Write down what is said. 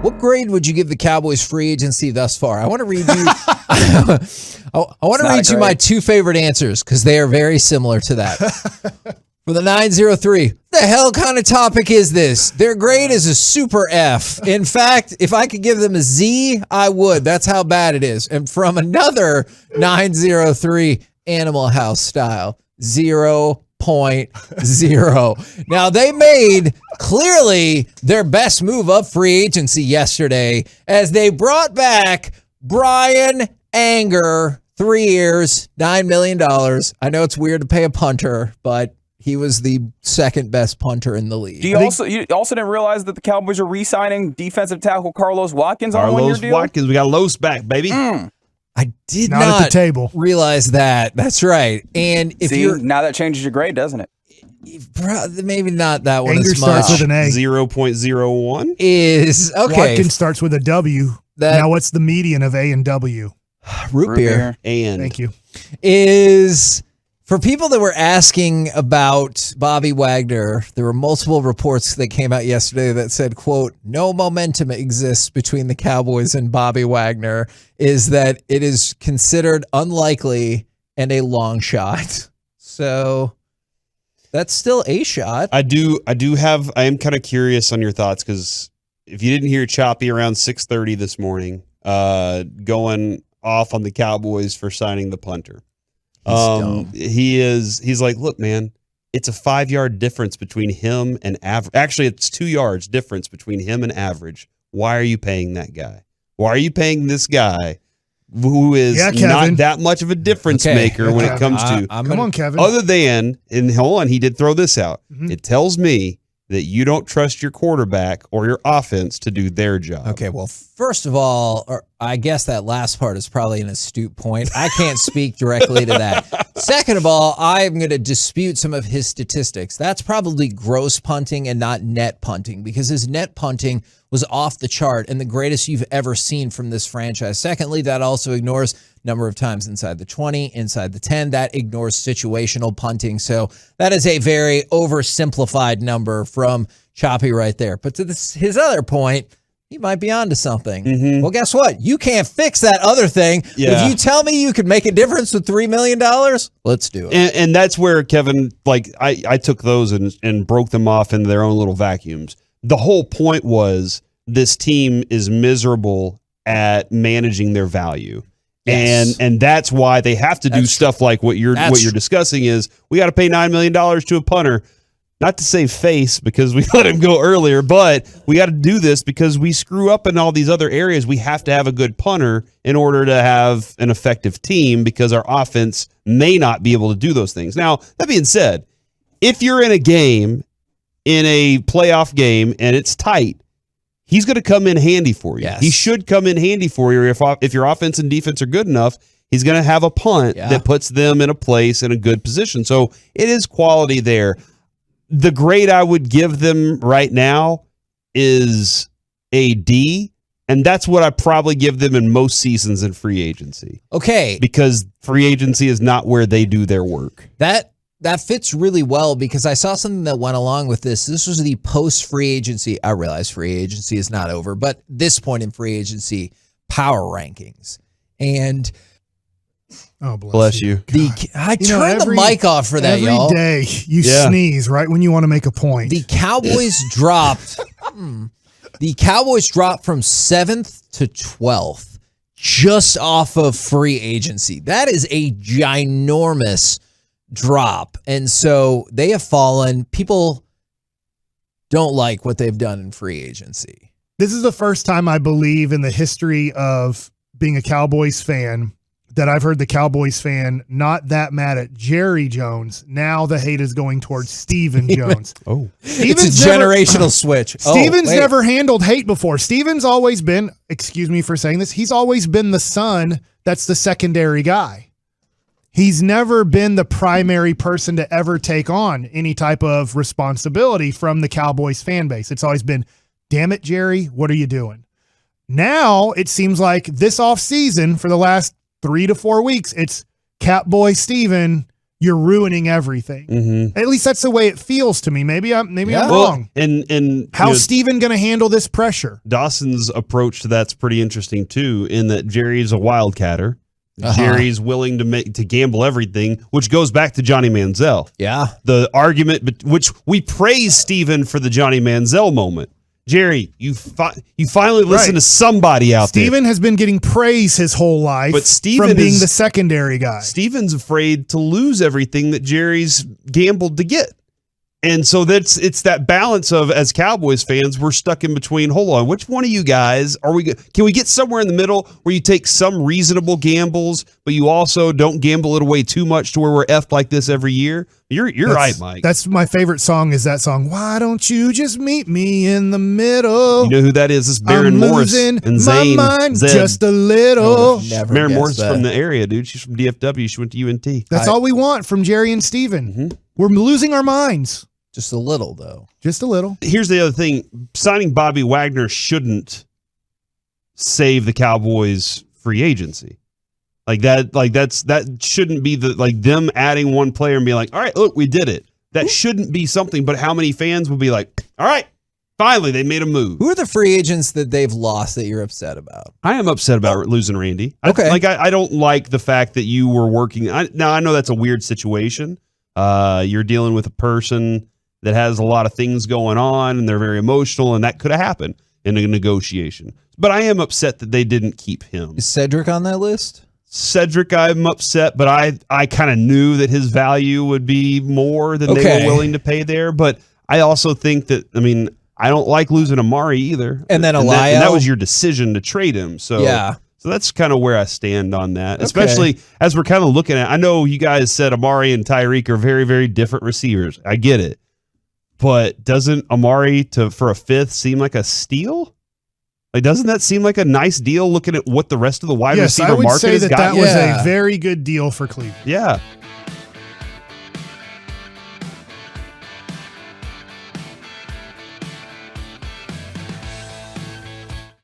What grade would you give the Cowboys free agency thus far? I want to read you. I want to read you my two favorite answers because they are very similar to that. For the 903, the hell kind of topic is this? Their grade is a super F. In fact, if I could give them a Z, I would. That's how bad it is. And from another 903, Animal House style, 0.0. Now, they made clearly their best move of free agency yesterday as they brought back Brian Anger, 3 years, $9 million. I know it's weird to pay a punter, but he was the second best punter in the league. You also didn't realize that the Cowboys are re-signing defensive tackle Carlos Watkins on a one-year deal? Watkins, we got Los back, baby. I did not at the table. Realize that. That's right. And if now that changes your grade, doesn't it? Maybe not that one Anger as much. starts with an A. 0.01 is okay. Watkins starts with a W. Now what's the median of A and W? Root beer. And thank you. Is for people that were asking about Bobby Wagner, there were multiple reports that came out yesterday that said, quote, no momentum exists between the Cowboys and Bobby Wagner, is that it is considered unlikely and a long shot. So that's still a shot. I am kind of curious on your thoughts because if you didn't hear Choppy around 6:30 this morning, going off on the Cowboys for signing the punter. He's like, look, man, it's a 5-yard difference between him and average. Actually, it's 2 yards difference between him and average. Why are you paying that guy? Why are you paying this guy who is not that much of a difference maker when it comes to come on, Kevin. Other than, and hold on, he did throw this out. Mm-hmm. It tells me that you don't trust your quarterback or your offense to do their job. Okay, well, first of all, I guess that last part is probably an astute point. I can't speak directly to that. Second of all, I'm going to dispute some of his statistics. That's probably gross punting and not net punting because his net punting was off the chart and the greatest you've ever seen from this franchise. Secondly, that also ignores number of times inside the 20, inside the 10. That ignores situational punting. So that is a very oversimplified number from Choppy right there. But to his other point, he might be onto something. Mm-hmm. Well, guess what? You can't fix that other thing. Yeah. If you tell me you could make a difference with $3 million, let's do it. And that's where, Kevin, like I took those and broke them off into their own little vacuums. The whole point was this team is miserable at managing their value. Yes. And that's why they have to do stuff like what you're discussing is we got to pay $9 million to a punter. Not to save face because we let him go earlier, but we got to do this because we screw up in all these other areas. We have to have a good punter in order to have an effective team because our offense may not be able to do those things. Now, that being said, if you're in a game, in a playoff game, and it's tight, he's going to come in handy for you. Yes. He should come in handy for you. If your offense and defense are good enough, he's going to have a punt that puts them in a place in a good position. So it is quality there. The grade I would give them right now is a D, and that's what I probably give them in most seasons in free agency. Okay. Because free agency is not where they do their work. That fits really well because I saw something that went along with this. This was the post-free agency. I realize free agency is not over, but this point in free agency, power rankings. And oh, bless you. I turned the mic off for that, y'all. Every day you sneeze right when you want to make a point. The Cowboys dropped. The Cowboys dropped from 7th to 12th just off of free agency. That is a ginormous drop. And so they have fallen. People don't like what they've done in free agency. This is the first time I believe in the history of being a Cowboys fan that I've heard the Cowboys fan not that mad at Jerry Jones. Now the hate is going towards Stephen Jones. It's a generational switch. Stephen's never handled hate before. Stephen's always been, excuse me for saying this, he's always been the son that's the secondary guy. He's never been the primary person to ever take on any type of responsibility from the Cowboys fan base. It's always been, damn it, Jerry, what are you doing? Now it seems like this offseason for the last 3 to 4 weeks, it's Catboy Steven, you're ruining everything. Mm-hmm. At least that's the way it feels to me. Maybe I'm Yeah. wrong. And How's Steven going to handle this pressure? Dawson's approach to that's pretty interesting too, in that Jerry's a wildcatter. Jerry's willing to gamble everything, which goes back to Johnny Manziel. Yeah. The argument, which we praise Steven for the Johnny Manziel moment. Jerry, you finally listen to somebody out there. Steven has been getting praise his whole life from being the secondary guy. Steven's afraid to lose everything that Jerry's gambled to get. And so it's that balance of, as Cowboys fans, we're stuck in between. Hold on, which one of you guys can we get somewhere in the middle where you take some reasonable gambles, but you also don't gamble it away too much to where we're effed like this every year? You're right, Mike. That's my favorite song. Is that song? Why don't you just meet me in the middle? You know who that is? It's Baron Morris and Zane. My mind Zed. just a little. Baron Morris is from the area, dude. She's from DFW. She went to UNT. That's all we want from Jerry and Steven. Mm-hmm. We're losing our minds. Just a little, though. Just a little. Here's the other thing. Signing Bobby Wagner shouldn't save the Cowboys free agency. That shouldn't be them adding one player and being like, all right, look, we did it. That shouldn't be something, but how many fans will be like, all right, finally they made a move. Who are the free agents that they've lost that you're upset about? I am upset about losing Randy. Okay. I don't like the fact that you were working. Now, I know that's a weird situation. You're dealing with a person that has a lot of things going on, and they're very emotional, and that could have happened in a negotiation. But I am upset that they didn't keep him. Is Cedric on that list? Cedric, I'm upset, but I kind of knew that his value would be more than they were willing to pay there. But I also think that, I don't like losing Amari either. And then Elio. And that was your decision to trade him. So yeah. So that's kind of where I stand on that, especially as we're kind of looking at. I know you guys said Amari and Tyreek are very, very different receivers. I get it. But doesn't Amari for a fifth seem like a steal? Doesn't that seem like a nice deal looking at what the rest of the wide receiver market has got? That was a very good deal for Cleveland. Yeah.